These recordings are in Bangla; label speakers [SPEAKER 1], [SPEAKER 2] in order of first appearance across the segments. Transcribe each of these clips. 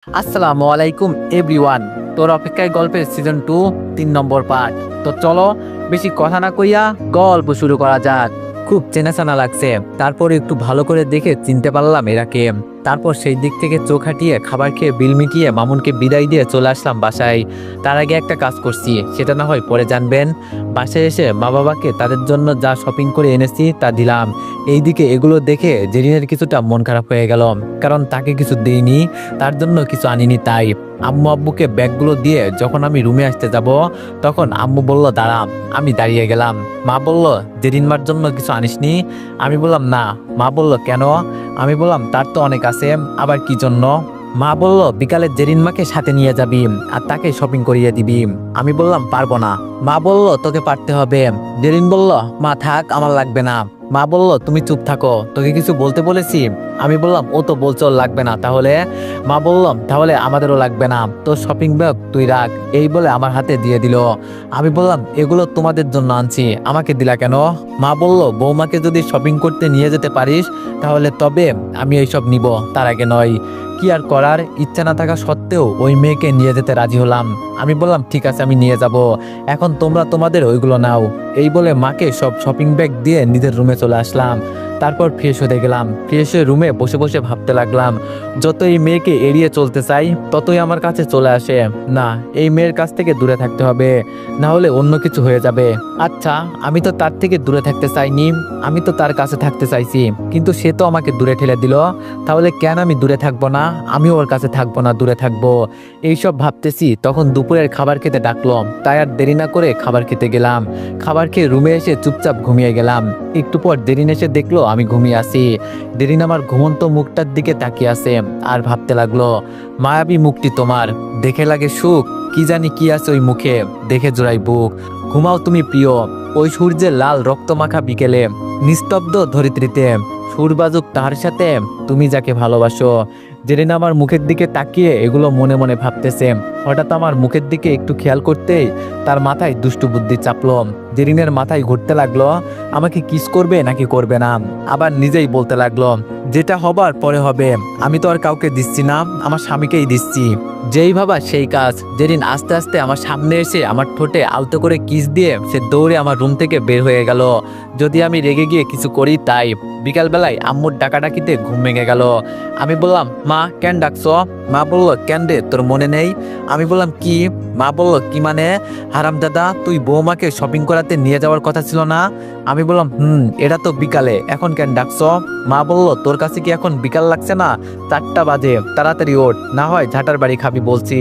[SPEAKER 1] আসসালামু আলাইকুম এভরিওয়ান। তোর অপেক্ষায় গল্পের সিজন 2 3 নম্বর পার্ট। তো চলো বেশি কথা না কইয়া গল্প শুরু করা যাক। খুব চেনাচানা লাগছে, তারপর একটু ভালো করে দেখে চিনতে পারলাম এরা কে। তারপর সেই দিক থেকে চোখ হাঁটিয়ে খাবার খেয়ে বিল মিটিয়ে মামুনকে বিদায় দিয়ে চলে আসলাম বাসায়। তার আগে একটা কাজ করছি, সেটা না হয় পরে জানবেন। বাসায় এসে মা বাবাকে তাদের জন্য যা শপিং করে এনেছি তা দিলাম। এইদিকে এগুলো দেখে জেরিনের কিছুটা মন খারাপ হয়ে গেল, কারণ তাকে কিছু দেইনি, তার জন্য কিছু আনিনি। তাই আম্মু আব্বুকে ব্যাগগুলো দিয়ে যখন আমি রুমে আসতে যাব, তখন আম্মু বলল দাঁড়া। আমি দাঁড়িয়ে গেলাম। মা বলল জেরিন মার জন্য কিছু আনিসনি? আমি বললাম না। মা বলল কেন? আমি বললাম তার তো অনেক আছে, আবার কি জন্য? মা বলল বিকালে জেরিন মাকে সাথে নিয়ে যাবি আর তাকে শপিং করিয়ে দিবি। আমি বললাম পারবো না। মা বলল তোকে পারতে হবে। জেরিন বলল মা থাক, আমার লাগবে না। মা বলল তুমি চুপ থাকো, তোকে কিছু বলতে বলেছি? আমি বললাম ও তো বলছো লাগবে না, তাহলে? মা বললাম তাহলে আমাদেরও লাগবে না, তোর শপিং ব্যাগ তুই রাখ। এই বলে আমার হাতে দিয়ে দিল। আমি বললাম এগুলো তোমাদের জন্য আনছি, আমাকে দিলা কেন? মা বলল বৌমাকে যদি শপিং করতে নিয়ে যেতে পারিস তাহলে তবে আমি এইসব নিব, তার আগে নয়। কি আর করার, ইচ্ছা না থাকা সত্ত্বেও ওই মেয়েকে নিয়ে যেতে রাজি হলাম। আমি বললাম ঠিক আছে, আমি নিয়ে যাব, এখন তোমরা তোমাদের ওইগুলো নাও। এই বলে মাকে সব শপিং ব্যাগ দিয়ে নিজের রুমে চলে আসলাম। তারপর ফ্রেশ হতে গেলাম। ফ্রেশ হয়ে রুমে বসে বসে ভাবতে লাগলাম, যত এই মেয়েকে এড়িয়ে চলতে চাই ততই আমার কাছে চলে আসে। না, এই মেয়ের কাছ থেকে দূরে থাকতে হবে, না হলে অন্য কিছু হয়ে যাবে। আচ্ছা, আমি তো তার থেকে দূরে থাকতে চাইনি, আমি তো তার কাছে থাকতে চাইছি, কিন্তু সে তো আমাকে দূরে ঠেলে দিল। তাহলে কেন আমি দূরে থাকবো না? আমিও ওর কাছে থাকবো না, দূরে থাকবো। এইসব ভাবতেছি তখন দুপুরের খাবার খেতে ডাকলো। তাই আর দেরি না করে খাবার খেতে গেলাম। খাবার খেয়ে রুমে এসে চুপচাপ ঘুমিয়ে গেলাম। একটু পর দেরিন এসে দেখলো আমি ঘুমিয়ে আছি। দেরিন আমার ঘুমন্ত মুখটার দিকে তাকিয়ে আছে আর ভাবতে লাগলো, মায়াবী মুখটি তোমার, দেখে লাগে সুখ, কি জানি কি আছে ওই মুখে, দেখে জোড়াই বুক। ঘুমাও তুমি প্রিয়, ওই সূর্যের লাল রক্তমাখা বিকেলে, নিস্তব্ধ ধরিত্রীতে সুর বাজুক তার সাথে, তুমি যাকে ভালোবাসো। জেরিন আমার মুখের দিকে তাকিয়ে এগুলো মনে মনে ভাবতেছে। হঠাৎ আমার মুখের দিকে একটু খেয়াল করতেই তার মাথায় দুষ্টু বুদ্ধি চাপলো। জেরিনের মাথায় ঘুরতে লাগলো আমাকে কিস করবে নাকি করবে না। আবার নিজেই বলতে লাগলো যেটা হবার পরে হবে, আমি তো আর কাউকে দিচ্ছি না, আমার স্বামীকেই দিচ্ছি। যেই ভাবা সেই কাজ। জেরিন আস্তে আস্তে আমার সামনে এসে আমার ঠোঁটে আলতো করে কিস দিয়ে সে দৌড়ে আমার রুম থেকে বের হয়ে গেল। যদি আমি রেগে গিয়ে কিছু করি তাই। বিকালবেলায় আম্মুর ডাকাডাকিতে ঘুম ভেঙে গেল। আমি বললাম মা কেন ডাকছো? মা বলল কেন রে, তোর মনে নেই? আমি বললাম কি? মা বলল কি মানে, হারামজাদা তুই বৌমাকে শপিং করাতে নিয়ে যাওয়ার কথা ছিল না? আমি বললাম এটা তো বিকালে, এখন কেন ডাকছো? মা বলল তোর কাছে কি এখন বিকাল লাগছে না? 4টা বাজে, তাড়াতাড়ি ওঠ, না হয় ঝাঁটার বাড়ি খাবি বলছি।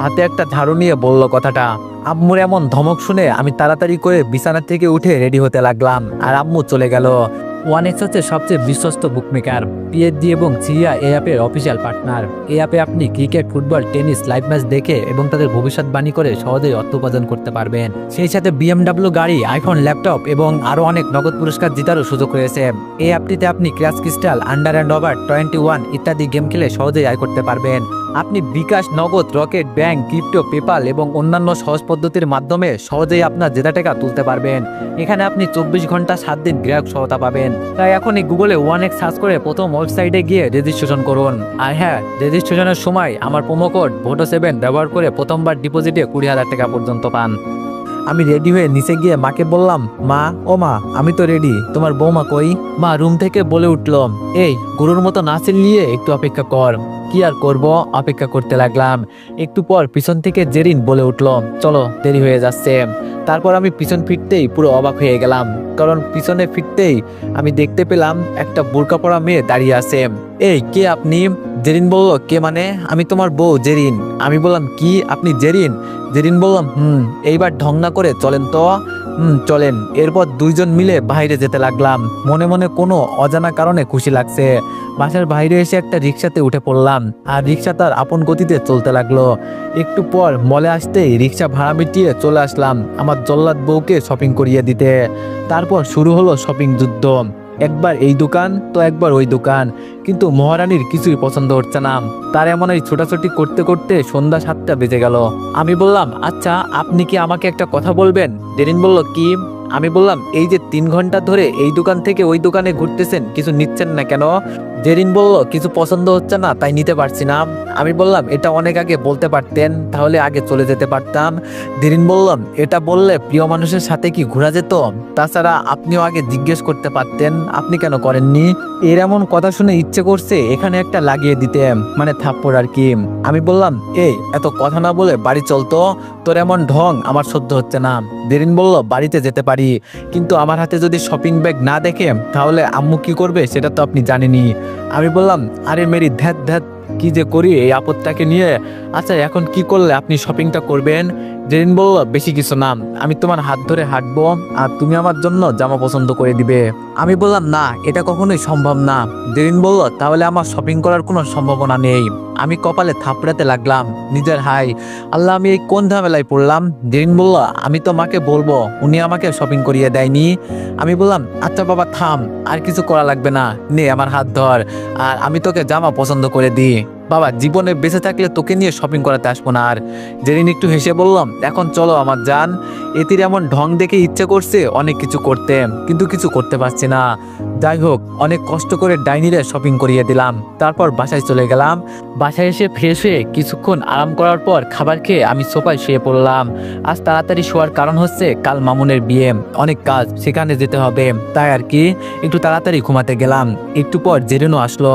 [SPEAKER 1] হাতে একটা ঝাড়ু নিয়ে বলল কথাটা। আম্মুর এমন ধমক শুনে আমি তাড়াতাড়ি করে বিছানা থেকে উঠে রেডি হতে লাগলাম আর আম্মু চলে গেল। ওয়ানেক্স হচ্ছে সবচেয়ে বিশ্বস্ত বুকমেকার, পিএসজি এবং সিরিয়া এই অ্যাপের অফিসিয়াল পার্টনার। এই অ্যাপে আপনি cricket, football, tennis live match দেখে এবং তাদের ভবিষ্যৎবাণী করে সহজেই অর্থ উপার্জন করতে পারবেন। সেই সাথে বিএমডাব্লিউ গাড়ি, আইফোন, ল্যাপটপ এবং আরও অনেক নগদ পুরস্কার জেতারও সুযোগ রয়েছে। এই অ্যাপটিতে আপনি crash crystal, under and over 21 ইত্যাদি গেম খেলে সহজেই আয় করতে পারবেন। আপনি বিকাশ, নগদ, রকেট, ব্যাংক, ক্রিপ্টো, পেপাল এবং অন্যান্য সহজ পদ্ধতির মাধ্যমে সহজেই আপনার জেতা টাকা তুলতে পারবেন। এখানে আপনি 24 ঘন্টা 7 দিন গ্রাহক সহায়তা পাবেন। তাই এখনই গুগলে ওয়ানেক্স সার্চ করে প্রথম ওয়েবসাইটে গিয়ে রেজিস্ট্রেশন করুন। আর হ্যাঁ, রেজিস্ট্রেশনের সময় আমার প্রোমো কোড VOTO7 ব্যবহার করে প্রথমবার ডিপোজিটে 20,000 টাকা পর্যন্ত পান। আমি রেডি হয়ে নিচে গিয়ে মাকে বললাম, মা ও মা আমি তো রেডি, তোমার বৌমা কই? মা রুম থেকে বলে উঠল, এই গরুর মতো না চিল্লিয়ে একটু অপেক্ষা কর। কি আর করব, অপেক্ষা করতে লাগলাম। একটু পর পিছন থেকে জেরিন বলে উঠল, চলো দেরি হয়ে যাচ্ছে। তারপর আমি পিছন ফিরতেই পুরো অবাক হয়ে গেলাম, কারণ পিছনে ফিরতেই আমি দেখতে পেলাম একটা বোরকা পরা মেয়ে দাঁড়িয়ে আছে। এই কে আপনি? জেরিন বলল কে মানে, আমি তোমার বউ জেরিন। আমি বললাম কি, আপনি জেরিন? জেরিন বললাম এইবার ঢং না করে চলেন তো। চলেন। এরপর দুইজন মিলে বাইরে যেতে লাগলাম। মনে মনে কোনো অজানা কারণে খুশি লাগছে। বাসার বাইরে এসে একটা রিক্সাতে উঠে পড়লাম আর রিক্সা তার আপন গতিতে চলতে লাগলো। একটু পর মলে আসতেই রিক্সা ভাড়া মিটিয়ে চলে আসলাম আমার জল্লাদ বউকে শপিং করিয়ে দিতে। তারপর শুরু হলো শপিং যুদ্ধ। একবার এই দোকান তো একবার ওই দোকান, কিন্তু মহারানীর কিছুই পছন্দ হচ্ছে না। তার এমন এই ছোটাছুটি করতে করতে সন্ধ্যা 7টা বেজে গেল। আমি বললাম আচ্ছা আপনি কি আমাকে একটা কথা বলবেন? জেরিন বলল কি? আমি বললাম এই যে 3 ঘন্টা ধরে এই দোকান থেকে ওই দোকানে ঘুরতেছেন, কিছু নিচ্ছেন না কেন? জেরিন বলল, কিছু পছন্দ হচ্ছে না তাই নিতে পারছি না। আমি বললাম, এটা অনেক আগে বলতে পারতেন, তাহলে আগে চলে যেতে পারতাম। জেরিন বললাম, এটা বললে প্রিয় মানুষের সাথে কি ঘোরা যেত? তাছাড়া আপনিও আগে জিজ্ঞেস করতে পারতেন, আপনি কেন করেননি? এর এমন কথা শুনে ইচ্ছে করছে এখানে একটা লাগিয়ে দিতে, মানে থাপ্পড় আর কি। আমি বললাম, এই এত কথা না বলে বাড়ি চলতো, তোর এমন ঢং আমার সহ্য হচ্ছে না। জেরিন বলল, বাড়িতে যেতে পারি, কিন্তু আমার হাতে যদি শপিং ব্যাগ না দেখে তাহলে আম্মু কি করবে সেটা তো আপনি জানেনই। আমি বললাম, আরে মেরি ধ্যাত ধ্যাত, কি যে করি এই আপদটাকে নিয়ে। আচ্ছা এখন কি করলে আপনি শপিংটা করবেন? জেরিন বলল, বেশি কিছু না, আমি তোমার হাত ধরে হাঁটবো আর তুমি আমার জন্য জামা পছন্দ করে দিবে। আমি বললাম, না এটা কখনোই সম্ভব না। জেরিন বলল, তাহলে আমার শপিং করার কোনো সম্ভাবনা নেই। আমি কপালে থাপড়াতে লাগলাম নিজের, হাই আল্লাহ, আমি এই কোন ঝামেলায় পড়লাম। জেরিন বলল, আমি তো মাকে বলবো, উনি আমাকে শপিং করিয়ে দেয়নি। আমি বললাম, আচ্ছা বাবা থাম, আর কিছু করা লাগবে না, নে আমার হাত ধর আর আমি তোকে জামা পছন্দ করে দিই। বাবা, জীবনে বেঁচে থাকলে তোকে নিয়ে শপিং করাতে আসবো না আর। জেরিন একটু হেসে বললাম, এখন চলো আমার জান। এতির এমন ঢং দেখে ইচ্ছে করছে অনেক কিছু করতে, কিন্তু কিছু করতে পারছি না। যাই হোক, অনেক কষ্ট করে ডাইনিরে শপিং করিয়ে দিলাম, তারপর বাসায় চলে গেলাম। বাসায় এসে ফ্রেশ হয়ে কিছুক্ষণ আরাম করার পর খাবার খেয়ে আমি সোফায় শুয়ে পড়লাম। আজ তাড়াতাড়ি শোয়ার কারণ হচ্ছে কাল মামুনের বিয়ে, অনেক কাজ, সেখানে যেতে হবে, তাই আর কি একটু তাড়াতাড়ি ঘুমাতে গেলাম। একটু পর জেরিনও আসলো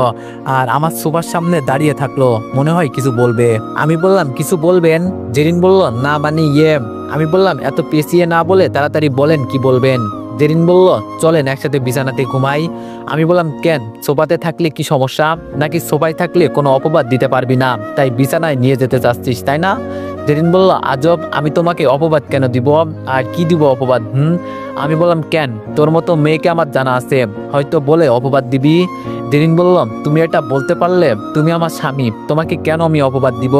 [SPEAKER 1] আর আমার সোফার সামনে দাঁড়িয়ে থাকলো, মনে হয় কিছু বলবে। আমি বললাম, কিছু বলবেন? জেরিন বলল, না মানে আমি বললাম, এত পেঁচিয়ে না বলে তাড়াতাড়ি বলেন কি বলবেন। জেরিন বলল, চলেন একসাথে বিছানাতে ঘুমাই। আমি বললাম, কেন, সোফাতে থাকলে কি সমস্যা? নাকি সোফায় থাকলে কোনো অপবাদ দিতে পারবি না তাই বিছানায় নিয়ে যেতে চাচ্ছিস, তাই না? জেরিন বলল, আজব, আমি তোমাকে অপবাদ কেন দিব? আর কি দিব অপবাদ? আমি বললাম, কেন, তোর মতো মেয়েকে আমার জানা আছে, হয়তো বলে অপবাদ দিবি। জেরিন বলল, তুমি এটা বলতে পারলে তুমি আমার স্বামী, তোমাকে কেন আমি অপবাদ দিব?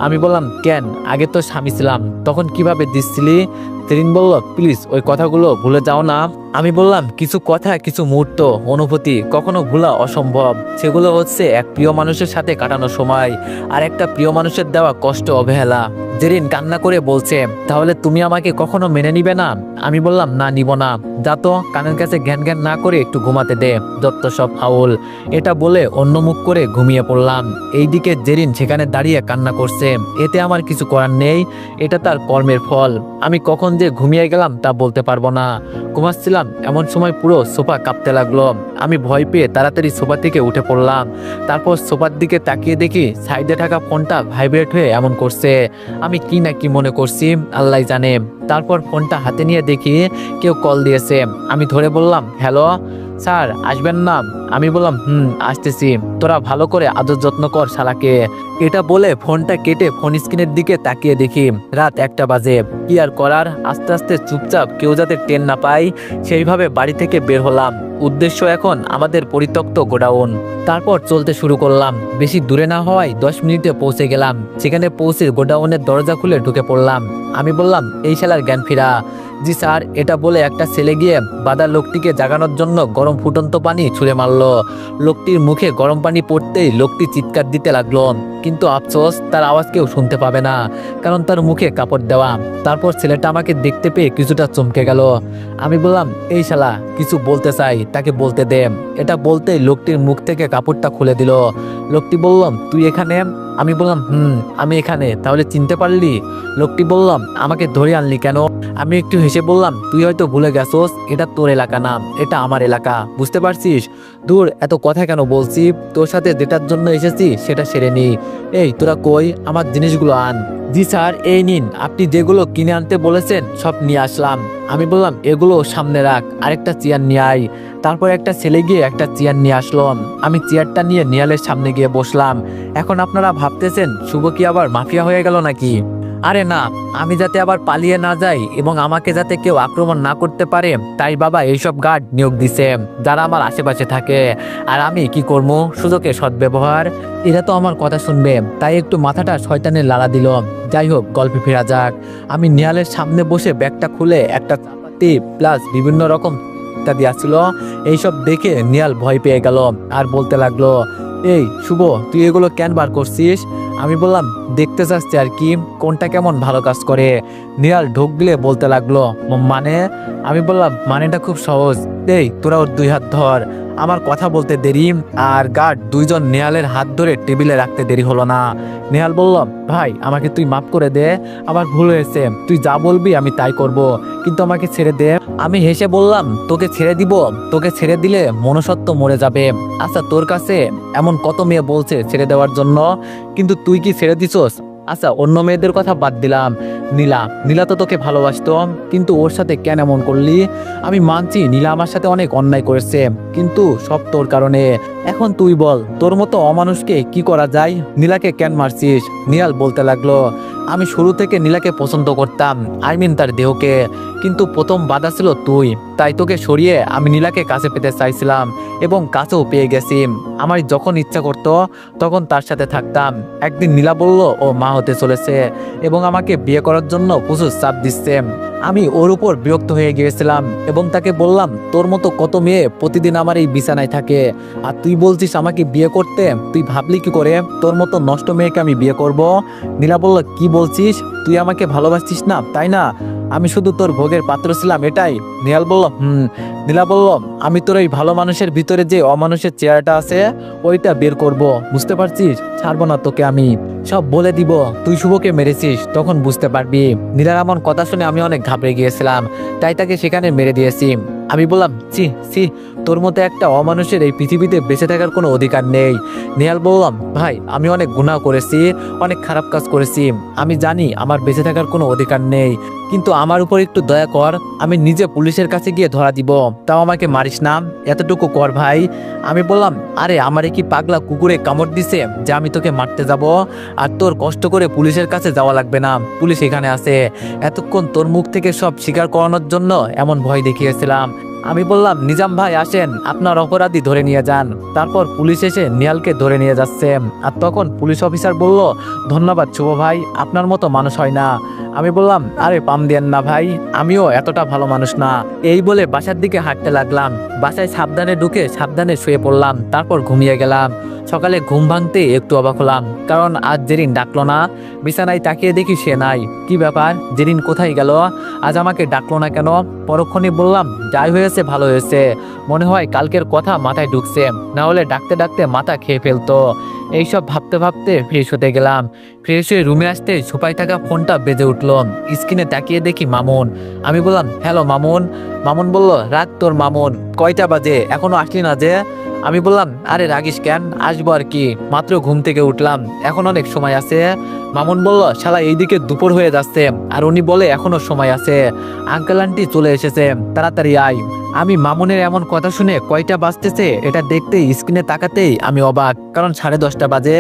[SPEAKER 1] আমি বললাম, কেন, আগে তো স্বামী ছিলাম, তখন কিভাবে দিচ্ছিলি? জেরিন বলল, প্লিজ ওই কথাগুলো ভুলে যাও না। আমি বললাম, কিছু কথা, কিছু মুহূর্ত, অনুভূতি কখনো ভোলা অসম্ভব। সেগুলো হচ্ছে এক প্রিয় মানুষের সাথে কাটানো সময় আর একটা প্রিয় মানুষের দেওয়া কষ্ট, অবহেলা। জেরিন কান্না করে বলছে, তাহলে তুমি আমাকে কখনো মেনে নিবে না? আমি বললাম, না নিব না, যা তো কানের কাছে জ্ঞান জ্ঞান না করে একটু ঘুমাতে দে, যত সব ফাউল। এটা বলে অন্য মুখ করে ঘুমিয়ে পড়লাম। এইদিকে জেরিন সেখানে দাঁড়িয়ে কান্না করছে, এতে আমার কিছু করার নেই, এটা তার কর্মের ফল। আমি কখন যে ঘুমিয়ে গেলাম তা বলতে পারবো না। ঘুমাচ্ছিলাম এমন সময় পুরো সোফা কাঁপতে লাগলো। আমি ভয় পেয়ে তাড়াতাড়ি সোফা থেকে উঠে পড়লাম। তারপর সোফার দিকে তাকিয়ে দেখি সাইডে থাকা ফোনটা ভাইব্রেট হয়ে এমন করছে। আমি কি না কি মনে করছি আল্লাহ জানে। তারপর ফোনটা হাতে নিয়ে দেখি কেউ কল দিয়েছে। আমি ধরে বললাম, হ্যালো স্যার, আসবেন না? আমি বললাম, আসতেছি, তোরা ভালো করে আদর যত্ন কর শালাকে। এটা বলে ফোনটা কেটে ফোন স্ক্রিনের দিকে তাকিয়ে দেখি রাত 1টা বাজে। কি আর করার, আস্তে আস্তে চুপচাপ কেউ যাতে টের না পায় সেইভাবে বাড়ি থেকে বের হলাম। উদ্দেশ্য এখন আমাদের পরিত্যক্ত গোডাউন। তারপর চলতে শুরু করলাম। বেশি দূরে না হওয়ায় 10 মিনিটে পৌঁছে গেলাম। সেখানে পৌঁছে গোডাউনের দরজা খুলে ঢুকে পড়লাম। আমি বললাম, এই শালার জ্ঞান ফিরা। জি স্যার। এটা বলে একটা ছেলে গিয়ে বাঁধা লোকটিকে জাগানোর জন্য গরম ফুটন্ত পানি ছুঁড়ে মারলো। লোকটির মুখে গরম পানি পড়তেই লোকটি চিৎকার দিতে লাগলো, কিন্তু আফসোস তার আওয়াজ কেউ শুনতে পাবে না, কারণ তার মুখে কাপড় দেওয়া। তারপর ছেলেটা আমাকে দেখতে পেয়ে কিছুটা চমকে গেল। আমি বললাম, এই শালা কিছু বলতে চাই, তাকে বলতে দে। এটা বলতেই লোকটির মুখ থেকে কাপড়টা খুলে দিল। লোকটি বললাম, তুই এখানে? আমি বললাম, আমি এখানে, তাহলে চিনতে পারলি? লোকটি বললাম, আমাকে ধরে আনলি কেন? আমি একটু হেসে বললাম, তুই হয়তো ভুলে গেছোস, এটা তোর এলাকা না, এটা আমার এলাকা, বুঝতে পারছিস? দূর, এত কথা কেন বলছি, তোর সাথে যেটার জন্য এসেছি সেটা সেরে নি। এই তোরা কই, আমার জিনিসগুলো আন। জি স্যার, এই নিন, আপনি যেগুলো কিনে আনতে বলেছেন সব নিয়ে আসলাম। আমি বললাম, এগুলো সামনে রাখ, আরেকটা চেয়ার নিয়ে আয়। তারপর একটা ছেলে গিয়ে একটা চেয়ার নিয়ে আসলো। আমি চেয়ারটা নিয়ে নিয়ালের সামনে গিয়ে বসলাম। এখন আপনারা ভাবতেছেন শুভ কি আবার মাফিয়া হয়ে গেল নাকি? আরে না, আমি যাতে আবার পালিয়ে না যাই এবং আমাকে যাতে কেউ আক্রমণ না করতে পারে তাই বাবা এইসব গার্ড নিয়োগ দিছে, যারা আমার আশেপাশে থাকে। আর আমি কি করবো, সুযোগে সদ্ব্যবহার। এরা তো আমার কথা শুনবে, তাই একটু মাথাটা শয়তানের লাড়া দিল। যাই হোক, গল্পে ফেরা যাক। আমি নিহালের সামনে বসে ব্যাগটা খুলে একটা চাপাতি প্লাস বিভিন্ন রকম ইত্যাদি আসছিল। এইসব দেখে নিহাল ভয় পেয়ে গেল আর বলতে লাগলো, এই শুভ, তুই এগুলো কেন বার করছিস? আমি বললাম, দেখতে চাচ্ছি আর কি, কোনটা কেমন ভালো কাজ করে। নিহাল ঢোক গিলে বলতে লাগলো, মানে? আমি বললাম, মানেটা খুব সহজ। এই তোরা ওর 2 হাত ধর আমার কথা বলতে দেরি আর গার্ড দুইজন নেহালের হাত ধরে টেবিলে রাখতে দেরি হলো না। নেহাল বলল, ভাই আমাকে তুই মাফ করে দে, আমার ভুল হয়েছে, তুই যা বলবি আমি তাই করব, কিন্তু আমাকে ছেড়ে দে। আমি হেসে বললাম, তোকে ছেড়ে দিব? তোকে ছেড়ে দিলে মনুষ্যত্ব মরে যাবে। আচ্ছা তোর কাছে এমন কত মেয়ে বলছে ছেড়ে দেওয়ার জন্য, কিন্তু তুই কি ছেড়ে দিছস? আচ্ছা অন্য মেয়েদের কথা বাদ দিলাম, নীলা নীলা তো তোকে ভালোবাসতো, কিন্তু ওর সাথে কেন এমন করলি? আমি মানছি নীলা আমার সাথে অনেক অন্যায় করেছে, কিন্তু সব তোর কারণে। এখন তুই বল, তোর মতো অমানুষকে কি করা যায়? নীলাকে কেন মারছিস? নিহাল বলতে লাগলো, আমি শুরু থেকে নীলাকে পছন্দ করতাম, তার দেহকে, কিন্তু প্রথম বাধা ছিল তুই, তাই তোকে সরিয়ে আমি নীলাকে কাছে পেতে চাইছিলাম এবং কাছেও পেয়ে গেছি। আমার যখন ইচ্ছা করতো তখন তার সাথে থাকতাম। একদিন নীলা বলল ও মা হতে চলেছে এবং আমাকে বিয়ে করার জন্য প্রচুর চাপ দিচ্ছে। আমি ওর উপর বিরক্ত হয়ে গিয়েছিলাম এবং তাকে বললাম, তোর মতো কত মেয়ে প্রতিদিন আমার এই বিছানায় থাকে, আর তুই বলছিস আমাকে বিয়ে করতে? তুই ভাবলি কি করে তোর মতো নষ্ট মেয়েকে আমি বিয়ে করব? নীলা বলল, কি বলছিস? তুই আমাকে ভালোবাসছিস না তাই না? আমি শুধু তোর ভোগের পাত্র ছিলাম এটাই? নিহাল বলল, নীলা বলল, আমি তোর এই ভালো মানুষের ভিতরে যে অমানুষের চেহারাটা আছে ওইটা বের করব, বুঝতে পারছিস? ছাড়বো না তোকে, আমি সব বলে দিব। তুই শুভকে মেরেছিস, তখন বুঝতে পারবি। নীলার এমন কথা শুনে আমি অনেক ঘাবড়ে গিয়েছিলাম, তাই তাকে সেখানে মেরে দিয়েছি। আমি বললাম, ছি ছি, তোর মতো একটা অমানুষের এই পৃথিবীতে বেঁচে থাকার কোনো অধিকার নেই। নিহাল বললাম, ভাই আমি অনেক গুনাহ করেছি, অনেক খারাপ কাজ করেছি, আমি জানি আমার বেঁচে থাকার কোনো অধিকার নেই, কিন্তু আমার উপর একটু দয়া কর, আমি নিজে পুলিশের কাছে গিয়ে ধরা দিব, তাও আমাকে মারিস না, এতটুকু কর ভাই। আমি বললাম, আরে আমারে কি পাগলা কুকুরে কামড় দিছে যে আমি তোকে মারতে যাব? আর তোর কষ্ট করে পুলিশের কাছে যাওয়া লাগবে না, পুলিশ এখানে আছে। এতক্ষণ তোর মুখ থেকে সব স্বীকার করানোর জন্য এমন ভয় দেখিয়েছিলাম। আমি বললাম, নিজাম ভাই আসেন, আপনার অপরাধী ধরে নিয়ে যান। তারপর পুলিশ এসে নিহালকে ধরে নিয়ে যাচ্ছে। আর তখন পুলিশ অফিসার বলল, ধন্যবাদ শুভ ভাই, আপনার মতো মানুষ হয় না। আমি বললাম, আরে পাম দেন না ভাই, আমিও এতটা ভালো মানুষ না। এই বলে বাসার দিকে হাঁটতে লাগলাম। বাসায় সাবধানে ঢুকে সাবধানে শুয়ে পড়লাম, তারপর ঘুমিয়ে গেলাম। সকালে ঘুম ভাঙতে একটু অবাক হলাম, কারণ আজ জেরিন ডাকলো না। বিছানায় তাকিয়ে দেখি সে নাই। কি ব্যাপার, জেরিন কোথায় গেল? আজ আমাকে ডাকলো না কেন? পরক্ষণে বললাম, যাই হয়েছে ভালো হয়েছে, মনে হয় কালকের কথা মাথায় ঢুকছে, না হলে ডাকতে ডাকতে মাথা খেয়ে ফেলতো। এইসব ভাবতে ভাবতে ফ্রেশ হতে গেলাম। ফ্রেশ হয়ে রুমে আসতে ছোপায় থাকা ফোনটা বেজে উঠলো। স্ক্রিনে তাকিয়ে দেখি মামুন। আমি বললাম, হ্যালো মামুন। মামুন বলল, রাত তোর মামুন, কয়টা বাজে, এখনো আসলি না যে? আমি বললাম, আরে রাগিস কেন, আসবো আর কি, মাত্র ঘুম থেকে উঠলাম, এখন অনেক সময় আছে। মামুন বলল, শালা এইদিকে দুপুর হয়ে যাচ্ছে, আর উনি বলে এখনো সময় আছে, আঙ্কেল আন্টি চলে এসেছে, তাড়াতাড়ি আয়। আমি মামুনের এমন কথা শুনে কয়টা বাজতেছে এটা দেখতেই স্ক্রিনে তাকাতেই আমি অবাক, কারণ 10:30 বাজে।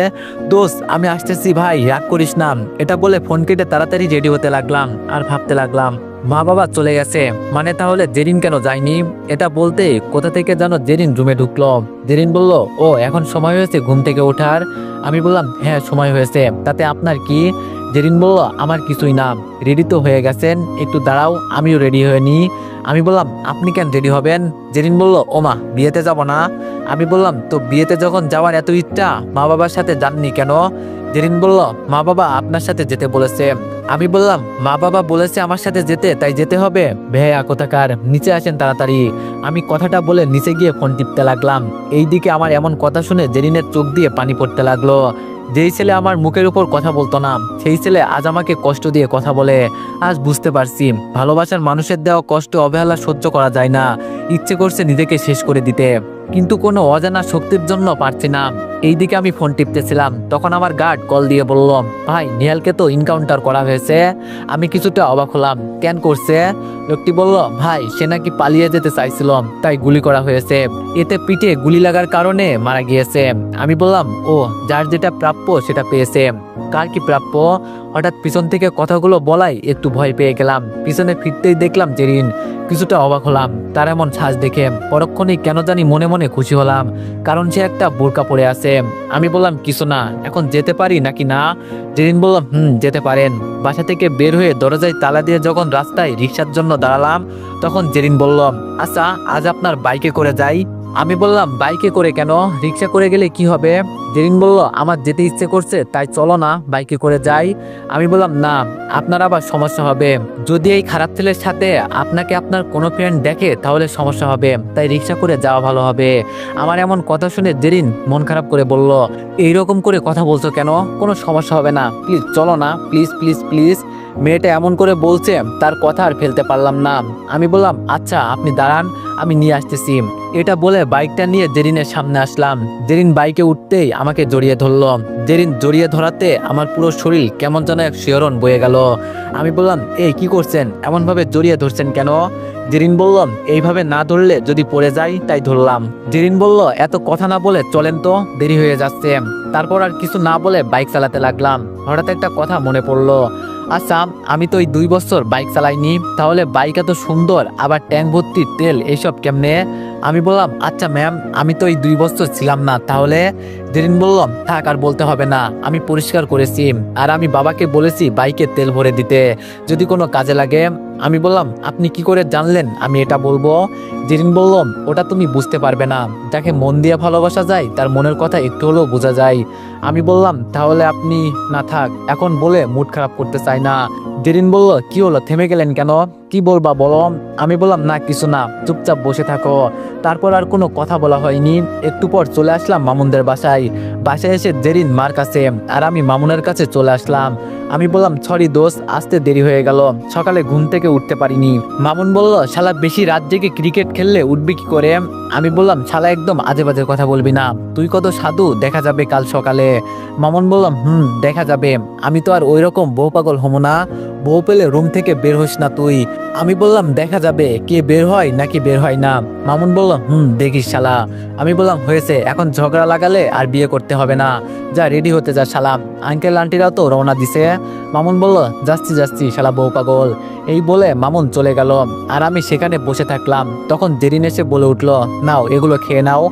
[SPEAKER 1] দোস্ত আমি আসতেছি ভাই, রাগ করিস না, এটা বলে ফোন কেটে তাড়াতাড়ি রেডি হতে লাগলাম। আর ভাবতে লাগলাম, মা বাবা চলে গেছে, মানে তাহলে জেরিন কেন যায়নি? এটা বলতে কোথা থেকে যেন জেরিন রুমে ঢুকলো। জেরিন বলল, ও এখন সময় হয়েছে ঘুম থেকে ওঠার? আমি বললাম, হ্যাঁ সময় হয়েছে, তাতে আপনার কি? জেরিন বলল, আমার কিছুই না, রেডি তো হয়ে গেছেন, একটু দাঁড়াও আমিও রেডি হয়ে নি। আমি বললাম, আপনি কেন রেডি হবেন? জেরিন বলল, ও মা বিয়েতে যাব না? আমি বললাম, তো বিয়েতে যখন যাওয়ার এত ইচ্ছা, মা বাবার সাথে যাননি কেন? জেরিন বলল, মা বাবা আপনার সাথে যেতে বলেছে। আমি বললাম, মা বাবা বলেছে আমার সাথে যেতে, তাই যেতে হবে? ভেয়া কোথাকার, নিচে আসেন তাড়াতাড়ি। আমি কথাটা বলে নিচে গিয়ে ফোন টিপতে লাগলাম। এইদিকে আমার এমন কথা শুনে জেরিনের চোখ দিয়ে পানি পড়তে লাগলো। যেই ছেলে আমার মুখের উপর কথা বলতো না, সেই ছেলে আজ আমাকে কষ্ট দিয়ে কথা বলে। আজ বুঝতে পারছি, ভালোবাসার মানুষের দেওয়া কষ্ট অবহেলা সহ্য করা যায় না। ইচ্ছে করছে নিজেকে শেষ করে দিতে, কিন্তু কোনো অজানা শক্তির জন্য পারছি না। এইদিকে আমি ফোন টিপতেছিলাম, তখন আমার গার্ড কল দিয়ে বলল, ভাই নিহালকে তো ইনকাউন্টার করা হয়েছে। আমি কিছুটা অবাক হলাম, কেন করছে? লোকটি বলল, ভাই সে নাকি পালিয়ে যেতে চাইছিল, তাই গুলি করা হয়েছে, এতে পিঠে গুলি লাগার কারণে মারা গিয়েছে। আমি বললাম, ও যার যেটা প্রাপ্য সেটা পেয়েছে। কার কি প্রাপ্য? হঠাৎ পিছন থেকে কথাগুলো বলাই একটু ভয় পেয়ে গেলাম। পিছনে ফিরতেই দেখলাম জেরিন। কিছুটা অবাক হলাম তার এমন সাজ দেখে। পরক্ষণেই কেন জানি মনে মনে খুশি হলাম, কারণ সে একটা বোরকা পরে আছে। আমি বললাম, কিছু না, এখন যেতে পারি নাকি না? জেরিন বলল, যেতে পারেন। বাসা থেকে বের হয়ে দরজায় তালা দিয়ে যখন রাস্তায় রিক্সার জন্য দাঁড়ালাম, তখন জেরিন বলল, আচ্ছা আজ আপনার বাইকে করে যাই? আমি বললাম বাইকে করে কেন, রিক্সা করে গেলে কি হবে? জেরিন বলল আমার যেতে ইচ্ছে করছে তাই চলো না বাইকে করে যাই। আমি বললাম না, আপনার আবার সমস্যা হবে। যদি এই খারাপ ছেলের সাথে আপনাকে আপনার কোনো ফ্রেন্ড দেখে তাহলে সমস্যা হবে, তাই রিক্সা করে যাওয়া ভালো হবে। আমার এমন কথা শুনে জেরিন মন খারাপ করে বলল, এইরকম করে কথা বলছো কেন? কোনো সমস্যা হবে না, প্লিজ চলো না, প্লিজ প্লিজ প্লিজ। মেয়েটা এমন করে বলছে, তার কথা আর ফেলতে পারলাম না। আমি বললাম আচ্ছা আপনি দাঁড়ান, আমি নিয়ে আসতেছি। এটা বলে বাইকটা নিয়ে জেরিনের সামনে আসলাম। জেরিন বাইকে উঠতেই আমাকে জড়িয়ে ধরলো। জেরিন জড়িয়ে ধরাতে আমার পুরো শরীর কেমন যেন এক শিহরণ বয়ে গেল। আমি বললাম এই কি করছেন, এমনভাবে জড়িয়ে ধরছেন কেন? জেরিন বলল এইভাবে না ধরলে যদি পড়ে যাই তাই ধরলাম। জেরিন বলল এত কথা না বলে চলেন তো, দেরি হয়ে যাচ্ছে। তারপর আর কিছু না বলে বাইক চালাতে লাগলাম। হঠাৎ একটা কথা মনে পড়লো, আচ্ছা আমি তো এই 2 বছর বাইক চালাইনি, তাহলে বাইক এত সুন্দর আবার ট্যাঙ্ক ভর্তি তেল এইসব কেমনে? আমি বললাম আচ্ছা ম্যাম, আমি তো এই 2 বছর ছিলাম না তাহলে। জেরিন বলল থাক আর বলতে হবে না, আমি পরিষ্কার করেছি আর আমি বাবাকে বলেছি বাইকে তেল ভরে দিতে যদি কোনো কাজে লাগে। আমি বললাম আপনি কি করে জানলেন আমি এটা বলবো? জেরিন বলল ওটা তুমি বুঝতে পারবে না, যাকে মন দিয়ে ভালোবাসা যায় তার মনের কথা একটু হলেও বোঝা যায়। আমি বললাম তাহলে আপনি না থাক, এখন বলে মুড খারাপ করতে চাই না। জেরিন বলল কি হলো, থেমে গেলেন কেন, কি বলবা বলো? আমি বললাম না কিছু না, চুপচাপ বসে থাকো। তারপর আর কোনো কথা বলা হয়নি। একটু পর চলে আসলাম মামুনদের বাসায়। বাসায় এসে জেরিন মার কাছে আর আমি মামুনের কাছে চলে আসলাম। আমি বললাম সরি দোস্ত, আসতে দেরি হয়ে গেল, সকালে ঘুম থেকে উঠতে পারিনি। মামুন বলল শালা বেশি রাত জেগে ক্রিকেট খেললে উঠবি কি করে? আমি বললাম শালা একদম আজে বাজে কথা বলবি না, তুই কত সাধু দেখা যাবে কাল সকালে। মামুন বললাম দেখা যাবে, আমি তো আর ওই রকম বউ পাগল হবো না, বউ পেলে রুম থেকে বের হইস না তুই। আমি বললাম দেখা যাবে কে বের হয় নাকি বের হয় না। মামুন বলল দেখিস শালা। আমি বললাম হয়েছে, এখন ঝগড়া লাগালে আর বিয়ে করতে হবে না, যা রেডি হতে যা শালা, আঙ্কেল আন্টিরাও তো রওনা দিছে। মামুন বলল যাচ্ছি যাচ্ছি শালা বউ পাগল। এই বলে মামুন চলে গেল আর আমি সেখানে বসে থাকলাম। তখন জেরিন এসে বলে উঠলো নাও এগুলো খেয়ে নাও।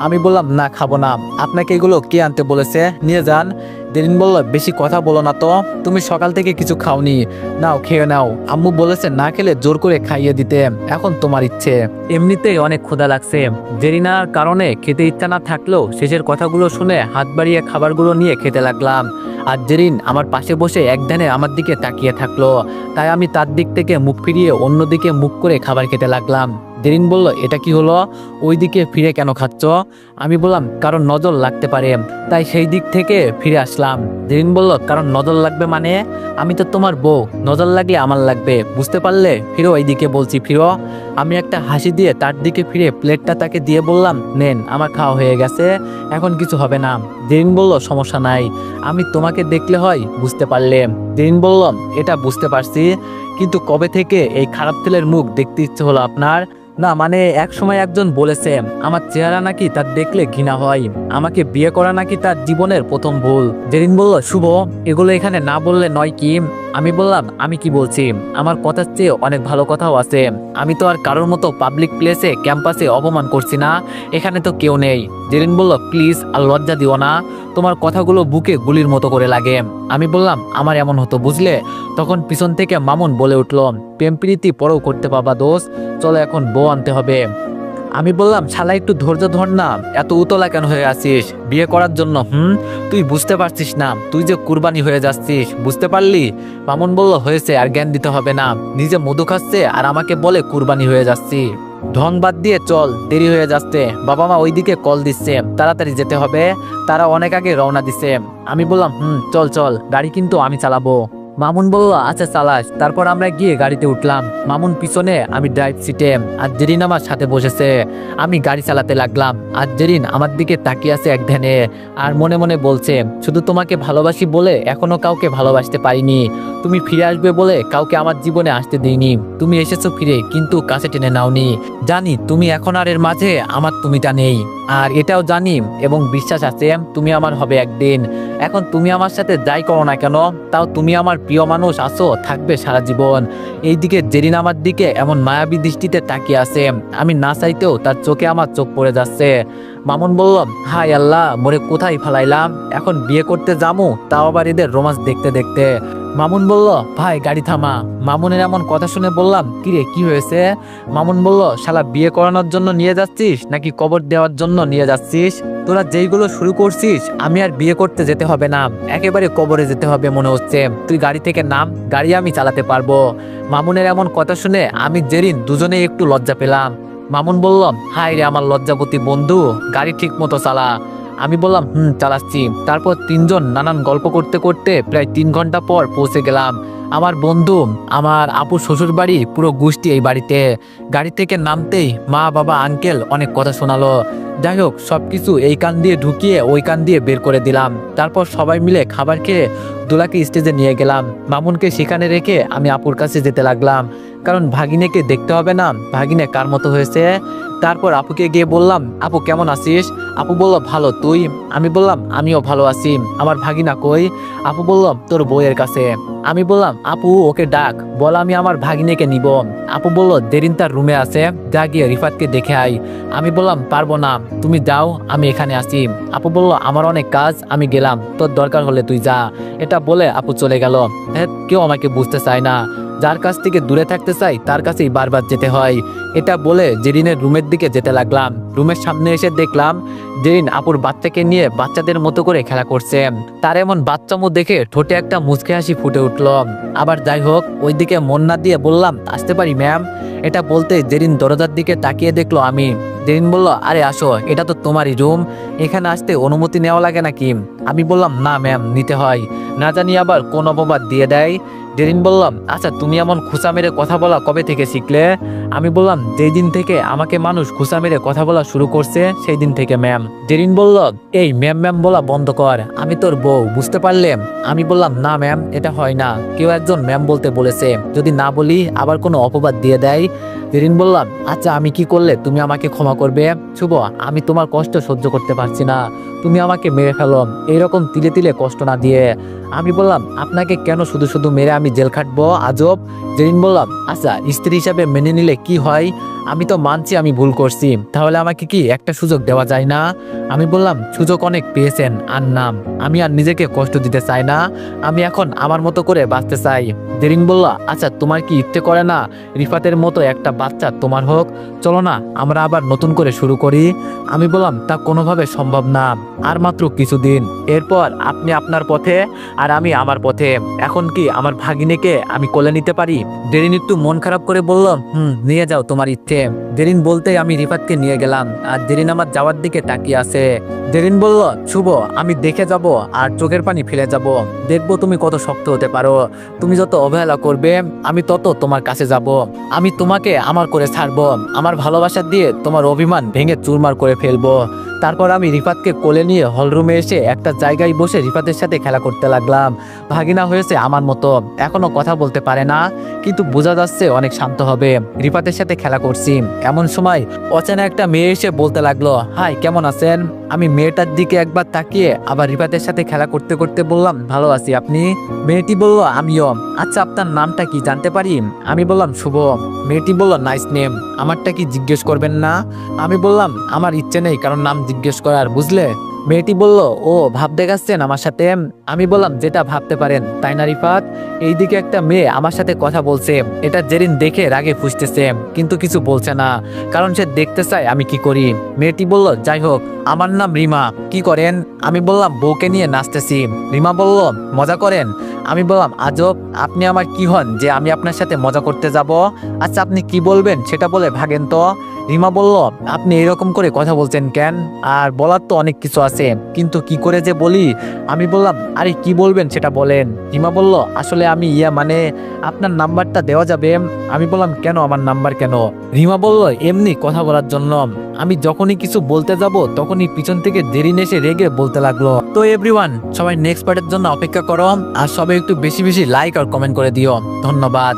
[SPEAKER 1] আমি বললাম না খাবো না, আপনাকে এগুলো কে আনতে বলেছে, নিয়ে যান। জেরিন বলল বেশি কথা বলো না তো, তুমি সকাল থেকে কিছু খাওনি, নাও খেয়ে নাও, আম্মু বলেছে না খেলে জোর করে খাইয়ে দিতে, এখন তোমার ইচ্ছে। এমনিতেই অনেক ক্ষুধা লাগছে। জেরিনার কারণে খেতে ইচ্ছা না থাকলেও শেষের কথাগুলো শুনে হাত বাড়িয়ে খাবারগুলো নিয়ে খেতে লাগলাম। আর জেরিন আমার পাশে বসে এক ধ্যানে আমার দিকে তাকিয়ে থাকলো, তাই আমি তার দিক থেকে মুখ ফিরিয়ে অন্যদিকে মুখ করে খাবার খেতে লাগলাম। জেরিন বলল এটা কি হলো, ওই দিকে ফিরে কেন খাচ্ছ? আমি বললাম কারণ নজর লাগতে পারে, তাই সেই দিক থেকে ফিরে আসলাম। জেরিন বলল কারণ নজর লাগবে মানে? আমি তো তোমার বউ, নজর লাগলে আমার লাগবে, বুঝতে পারলে? ফিরো এইদিকে বলছি, ফিরো। আমি একটা হাসি দিয়ে তার দিকে ফিরে প্লেটটা তাকে দিয়ে বললাম নেন, আমার খাওয়া হয়ে গেছে, এখন কিছু হবে না। জেরিন বলল সমস্যা নাই, আমি তোমাকে দেখলে হয়, বুঝতে পারলে? জেরিন বলল এটা বুঝতে পারছি, কিন্তু কবে থেকে এই খারাপ ছেলের মুখ দেখতে ইচ্ছে হলো আপনার? না মানে এক সময় একজন বলেছে আমার চেহারা নাকি তার দেখলে ঘৃণা হয়, আমাকে বিয়ে করা নাকি তার জীবনের প্রথম ভুল। জেরিন বলল শুভ, এগুলো এখানে না বললে নয় কি? আমি বললাম আমি কি বলছি, আমার কথার চেয়ে অনেক ভালো কথাও আছে। আমি তো আর কারোর মতো পাবলিক প্লেসে ক্যাম্পাসে অপমান করছি না, এখানে তো কেউ নেই। জেরিন বলল প্লিজ আর লজ্জা দিও না, তোমার কথাগুলো বুকে গুলির মতো করে লাগে। আমি বললাম আমার এমন হতো বুঝলে। তখন পিছন থেকে মামুন বলে উঠল প্রেম প্রীতি পরেও করতে পাবা দোস্ত, চলো এখন বউ আনতে হবে। আমি বললাম শালা একটু ধৈর্য ধর না, এত উতলা কেন হয়ে আছিস বিয়ে করার জন্য? তুই বুঝতে পারছিস না, তুই যে কুরবানি হয়ে যাচ্ছিস, বুঝতে পারলি? মামুন বলল হয়েছে, আর জ্ঞান দিতে হবে না, নিজে মধু খাচ্ছে আর আমাকে বলে কুরবানি হয়ে যাচ্ছি। ঢং বাদ দিয়ে চল, দেরি হয়ে যাচ্ছে, বাবা মা ওইদিকে কল দিচ্ছে, তাড়াতাড়ি যেতে হবে, তারা অনেক আগে রওনা দিছে। আমি বললাম চল চল, গাড়ি কিন্তু আমি চালাবো। মামুন বলল আচ্ছা চালাস। তারপর আমরা গিয়ে গাড়িতে উঠলাম, মামুন পিছনে, আমি ড্রাইভ সিটে, আর জেরিন আমার সাথে বসেছে। আমি গাড়ি চালাতে লাগলাম আর জেরিন আমার দিকে তাকিয়ে আছে এক ধ্যানে আর মনে মনে বলছে শুধু তোমাকে ভালোবাসি বলে এখনো কাউকে ভালোবাসতে পারিনি, তুমি ফিরে আসবে বলে কাউকে আমার জীবনে আসতে দিইনি, তুমি এসেছো ফিরে কিন্তু কাছে টেনে নাওনি। জানি তুমি এখন আর এর মাঝে আমার তুমিটা নেই, আর এটাও জানি এবং বিশ্বাস আছে তুমি আমার হবে একদিন। এখন তুমি আমার সাথে যাই করো না কেন, তাও তুমি আমার প্রিয় মানুষ আছো, থাকবে সারা জীবন। এইদিকে জেরিন আমার দিকে এমন মায়াবী দৃষ্টিতে তাকিয়ে আছে, আমি না চাইতেও তার চোখে আমার চোখ পড়ে যাচ্ছে। মামুন বলল হাই আল্লাহ, মোরে কোথায় ফেলাইলাম, এখন বিয়ে করতে যামু, তাও আবার এদের রোমান্স দেখতে দেখতে। মামুন বলল, ভাই গাড়ি থামা। মামুনের এমন কথা শুনে বললাম, কিরে কি হয়েছে? মামুন বলল, শালা বিয়ে করানোর জন্য নিয়ে যাচ্ছিস নাকি কবর দেওয়ার জন্য নিয়ে যাচ্ছিস? তোরা যেইগুলো শুরু করছিস আমি আর বিয়ে করতে যেতে হবে না, একেবারে কবরে যেতে হবে মনে হচ্ছে। তুই গাড়ি থেকে নাম, গাড়ি আমি চালাতে পারবো। মামুনের এমন কথা শুনে আমি জেরিন দুজনেই একটু লজ্জা পেলাম। মামুন বলল, হাই রে আমার লজ্জাপতি বন্ধু, গাড়ি ঠিক মতো চালা। আমি বললাম, চালাচ্ছি। তারপর তিনজন নানান গল্প করতে করতে প্রায় 3 ঘন্টা পর পৌঁছে গেলাম। আমার বন্ধু, আমার আপুর শ্বশুর বাড়ি, পুরো গোষ্ঠী এই বাড়িতে। গাড়ি থেকে নামতেই মা বাবা আঙ্কেল অনেক কথা শোনালো। যাই হোক, সবকিছু এই কান দিয়ে ঢুকিয়ে ওই কান দিয়ে বের করে দিলাম। তারপর সবাই মিলে খাবার খেয়ে দোলাকে স্টেজে নিয়ে গেলাম। মামুনকে সেখানে রেখে আমি আপুর কাছে যেতে লাগলাম, কারণ ভাগিনেকে দেখতে হবে না ভাগিনে কার মতো হয়েছে। তারপর আপুকে গিয়ে বললাম, আপু কেমন আছিস? আপু বলল, ভালো, তুই? আমি বললাম, আমিও ভালো আছি। আমার ভাগিনা কই? আপু বলল, তোর বউয়ের কাছে। আমি বললাম, আপু ওকে ডাক, বল আমি আমার ভাগিনেকে নিব। আপু বলল, দেরিন তার রুমে আছে, যা গিয়ে রিফাতকে দেখে আই। আমি বললাম, পারবো না, তুমি যাও, আমি এখানে আছি। আপু বলল, আমার অনেক কাজ, আমি গেলাম, তোর দরকার হলে তুই যা। এটা বলে আপু চলে গেল। হ্যাঁ, কেউ আমাকে বুঝতে চায় না, যার কাছ থেকে দূরে থাকতে চাই তার কাছেই বারবার যেতে হয়। এটা বলে জেরিনের রুমের দিকে যেতে লাগলাম। রুমের সামনে এসে দেখলাম জেরিন আপুর বাচ্চাকে নিয়ে বাচ্চাদের মতো করে খেলা করছে। তার এমন বাচ্চামো দেখে ঠোঁটে একটা মুচকি হাসি ফুটে উঠল। আবার যাই হোক, ওইদিকে মন না দিয়ে বললাম, আসতে পারি ম্যাম? এটা বলতে জেরিন দরজার দিকে তাকিয়ে দেখলো আমি। জেরিন বলল, আরে আসো, এটা তো তোমারই রুম, এখানে আসতে অনুমতি নেওয়া লাগে নাকি? আমি বললাম, না ম্যাম, নিতে হয়। না জানি আবার কোন অপবাদ দিয়ে দেয়। জেরিন বললাম, আচ্ছা তুমি এমন খুঁচা মেরে কথা বলা কবে থেকে শিখলে? আমি বললাম, যেই দিন থেকে আমাকে মানুষ খুঁচা মেরে কথা বলা শুরু করছে সেই দিন থেকে ম্যাম। জেরিন বলল, এই ম্যাম ম্যাম বলা বন্ধ কর, আমি তোর বউ, বুঝতে পারলে? আমি বললাম, না ম্যাম, এটা হয় না, কেউ একজন ম্যাম বলতে বলেছে, যদি না বলি আবার কোনো অপবাদ দিয়ে দেয়। জেরিন বললাম, আচ্ছা আমি কি করলে তুমি আমাকে ক্ষমা করবে? শুভ, আমি তোমার কষ্ট সহ্য করতে পারছি না, তুমি আমাকে মেরে ফেলো, এইরকম তিলে তিলে কষ্ট না দিয়ে। আমি বললাম, আপনাকে কেন শুধু শুধু মেরে আমি জেল খাটবো, আজব। জেরিন বললাম, আচ্ছা স্ত্রী হিসাবে মেনে নিলে কি হয়? আমি তো মানছি আমি ভুল করছি, তাহলে আমাকে কি একটা সুযোগ দেওয়া যায় না? আমি বললাম, সুযোগ অনেক পেয়েছেন, আর নাম, আমি আর নিজেকে কষ্ট দিতে চাই না, আমি এখন আমার মতো করে বাঁচতে চাই। জেরিন বলল, আচ্ছা তোমার কি ইচ্ছে করে না রিফাতের মতো একটা বাচ্চা তোমার হোক? চলো না আমরা আবার নতুন করে শুরু করি। আমি বললাম, তা কোনোভাবে সম্ভব না, আর মাত্র কিছুদিন, এরপর আপনি আপনার পথে আর আমি আমার পথে। এখন কি আমার ভাগিনীকে আমি কোলে নিতে পারি? জেরিন একটু মন খারাপ করে বলল, নিয়ে যাও তোমার ইচ্ছে। জেরিন বলতেই আমি রিফাতকে নিয়ে গেলাম, আর জেরিন আমার যাওয়ার দিকে তাকিয়ে আছে। জেরিন বলল, শুভ, আমি দেখে যাব আর চোখের পানি ফেলে যাব, দেখবো তুমি কত শক্ত হতে পারো। তুমি যত অবহেলা করবে আমি তত তোমার কাছে যাব। আমি তোমাকে আমার করে ছাড়বো, আমার ভালোবাসা দিয়ে তোমার অভিমান ভেঙে চুরমার করে ফেলবো। তারপর আমি রিফাতকে কোলে নিয়ে হলরুমে এসে একটা জায়গায় বসে রিফাতের সাথে খেলা করতে লাগলাম। ভাগিনা হয়েছে আমার মতো, এখনো কথা বলতে পারে না, কিন্তু বোঝা যাচ্ছে অনেক শান্ত হবে। রিফাতের সাথে খেলা করছি, এমন সময় অচেনা একটা মেয়ে এসে বলতে লাগলো, হাই কেমন আছেন? আমি মেয়েটার দিকে একবার তাকিয়ে আবার রিফাতের সাথে খেলা করতে করতে বললাম, ভালো আছি, আপনি? মেয়েটি বলল, আমিও। আচ্ছা আপনার নামটা কি জানতে পারি? আমি বললাম, শুভ। মেয়েটি বলল, নাইস নেম, আমারটা কি জিজ্ঞেস করবেন না? আমি বললাম, আমার ইচ্ছে নেই কারণ নাম জিজ্ঞেস করার, বুঝলে? মেয়েটি বলল, ও ভাব দেখাচ্ছেন আমার সাথে? আমি বললাম, যেটা ভাবতে পারেন, তাই না রিফাত? এইদিকে একটা মেয়ে আমার সাথে কথা বলছে, এটা জেরিন দেখে রাগে ফুসতেছে, কিন্তু কিছু বলছে না, কারণ সে দেখতে চায় আমি কি করি। মেয়েটি বলল, যাই হোক, আমার নাম রিমা, কি করেন? আমি বললাম, বউকে নিয়ে নাচতেছি। রিমা বলল, মজা করেন? আমি বললাম, আজব, আপনি আমার কি হন যে আমি আপনার সাথে মজা করতে যাব? আচ্ছা আপনি কি বলবেন সেটা বলে ভাগেন তো। রিমা বলল, আপনি এরকম করে কথা বলছেন কেন? আর বলার তো অনেক কিছু আছে, কিন্তু কি করে যে বলি? আমি বললাম, আরে কি বলবেন সেটা বলেন। রিমা বলল, আসলে আমি মানে আপনার নাম্বারটা দেওয়া যাবে? আমি বললাম, কেন, আমার নাম্বার কেন? রিমা বলল, এমনি কথা বলার জন্য। আমি যখনই কিছু বলতে যাব তখনই পিছন থেকে জেরিন এসে রেগে বলতে লাগলো। তো এভরিওয়ান, সবাই নেক্সট পার্টের জন্য অপেক্ষা করো, আর সবাই একটু বেশি বেশি লাইক আর কমেন্ট করে দিও। ধন্যবাদ।